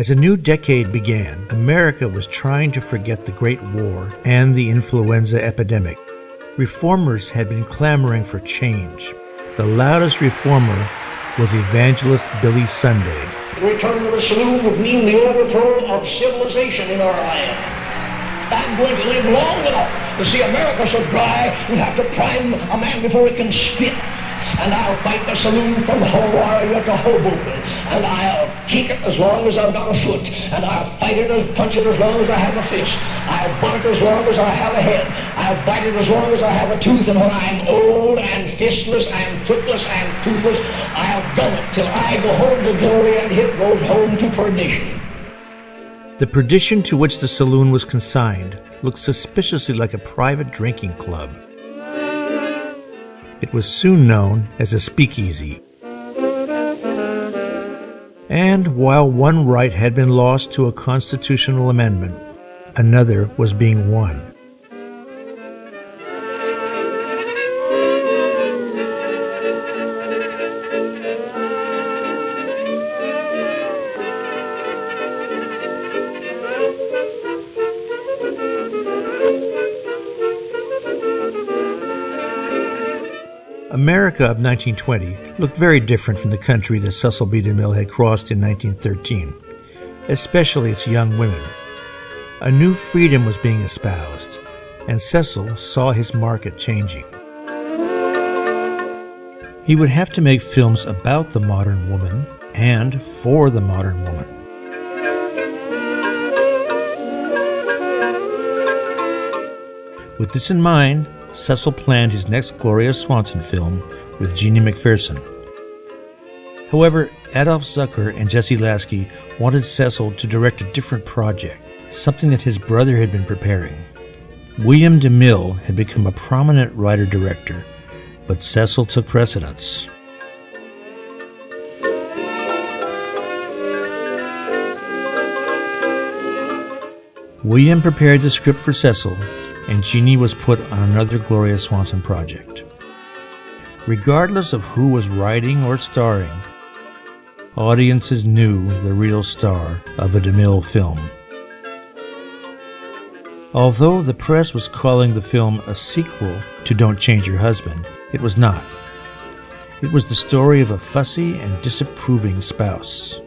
As a new decade began, America was trying to forget the Great War and the influenza epidemic. Reformers had been clamoring for change. The loudest reformer was evangelist Billy Sunday. Return to the saloon would mean the overthrow of civilization in our land. I'm going to live long enough to see America so dry you have to prime a man before he can spit. And I'll fight the saloon from Hawaii to Hoboken. And I'll kick it as long as I've got a foot. And I'll fight it and punch it as long as I have a fist. I'll butt it as long as I have a head. I'll bite it as long as I have a tooth. And when I'm old and fistless and footless and toothless, I'll gun it till I go home to glory and it goes home to perdition. The perdition to which the saloon was consigned looked suspiciously like a private drinking club. It was soon known as a speakeasy. And while one right had been lost to a constitutional amendment, another was being won. America of 1920 looked very different from the country that Cecil B. DeMille had crossed in 1913, especially its young women. A new freedom was being espoused, and Cecil saw his market changing. He would have to make films about the modern woman and for the modern woman. With this in mind, Cecil planned his next Gloria Swanson film with Jeannie McPherson. However, Adolph Zucker and Jesse Lasky wanted Cecil to direct a different project, something that his brother had been preparing. William DeMille had become a prominent writer-director, but Cecil took precedence. William prepared the script for Cecil, and Jeannie was put on another Gloria Swanson project. Regardless of who was writing or starring, audiences knew the real star of a DeMille film. Although the press was calling the film a sequel to Don't Change Your Husband, it was not. It was the story of a fussy and disapproving spouse.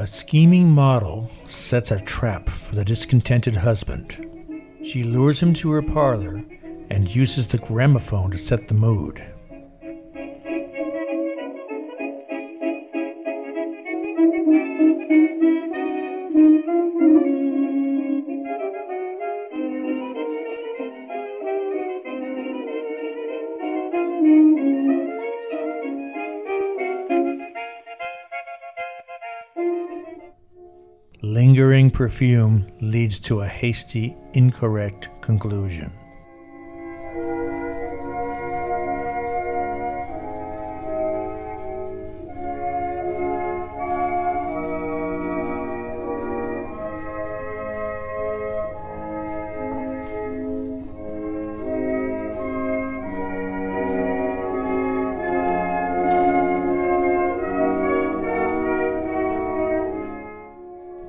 scheming model sets a trap for the discontented husband. She lures him to her parlor and uses the gramophone to set the mood. Lingering perfume leads to a hasty, incorrect conclusion.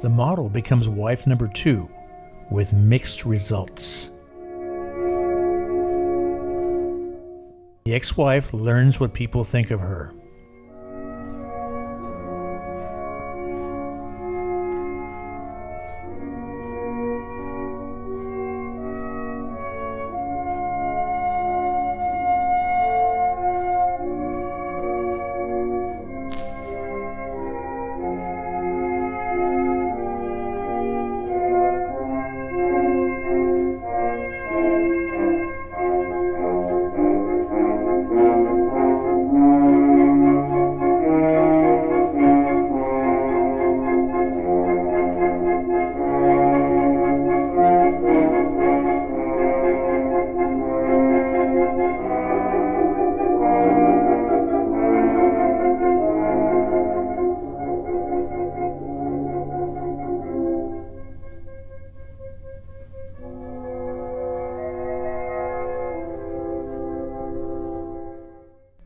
The model becomes wife number 2, with mixed results. The ex-wife learns what people think of her.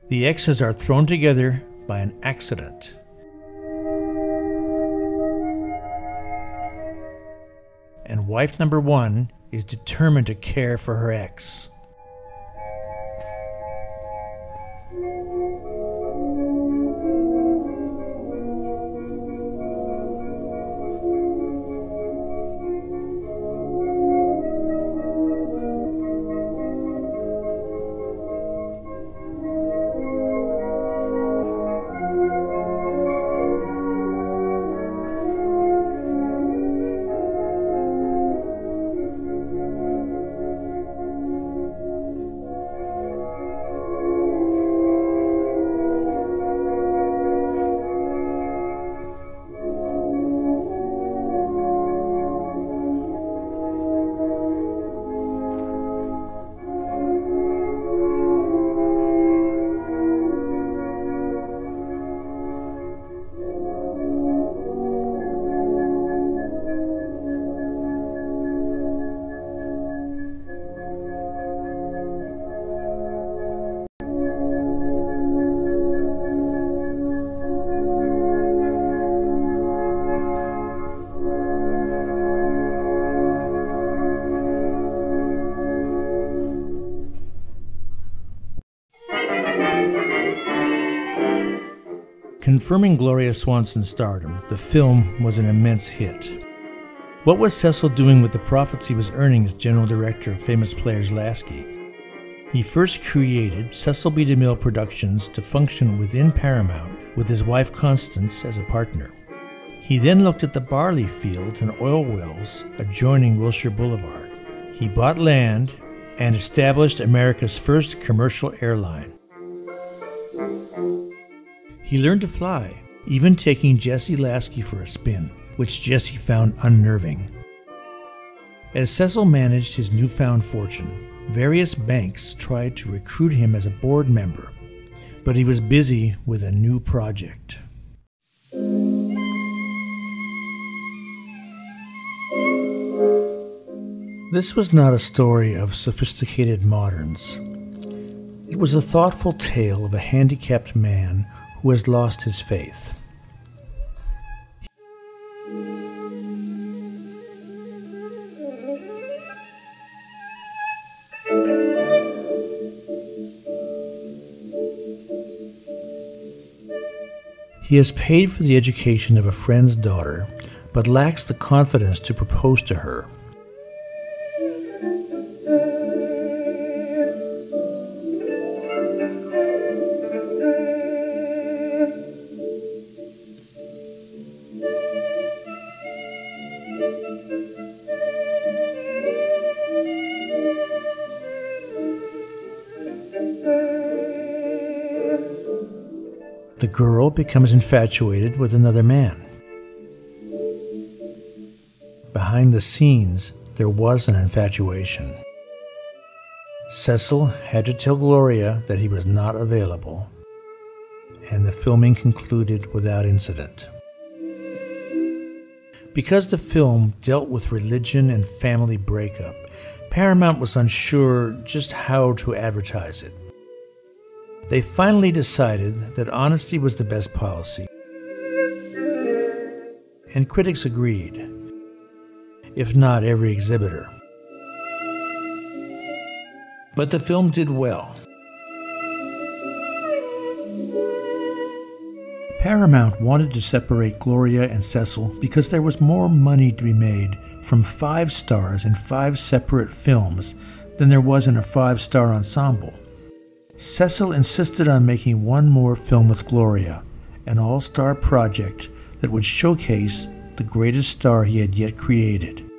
The exes are thrown together by an accident. And wife number 1 is determined to care for her ex. Confirming Gloria Swanson's stardom, the film was an immense hit. What was Cecil doing with the profits he was earning as general director of Famous Players Lasky? He first created Cecil B. DeMille Productions to function within Paramount with his wife Constance as a partner. He then looked at the barley fields and oil wells adjoining Wilshire Boulevard. He bought land and established America's first commercial airline. He learned to fly, even taking Jesse Lasky for a spin, which Jesse found unnerving. As Cecil managed his newfound fortune, various banks tried to recruit him as a board member, but he was busy with a new project. This was not a story of sophisticated moderns. It was a thoughtful tale of a handicapped man who has lost his faith. He has paid for the education of a friend's daughter, but lacks the confidence to propose to her. The girl becomes infatuated with another man. Behind the scenes, there was an infatuation. Cecil had to tell Gloria that he was not available, and the filming concluded without incident. Because the film dealt with religion and family breakup, Paramount was unsure just how to advertise it. They finally decided that honesty was the best policy, and critics agreed, if not every exhibitor. But the film did well. Paramount wanted to separate Gloria and Cecil because there was more money to be made from 5 stars in 5 separate films than there was in a 5-star ensemble. Cecil insisted on making one more film with Gloria, an all-star project that would showcase the greatest star he had yet created.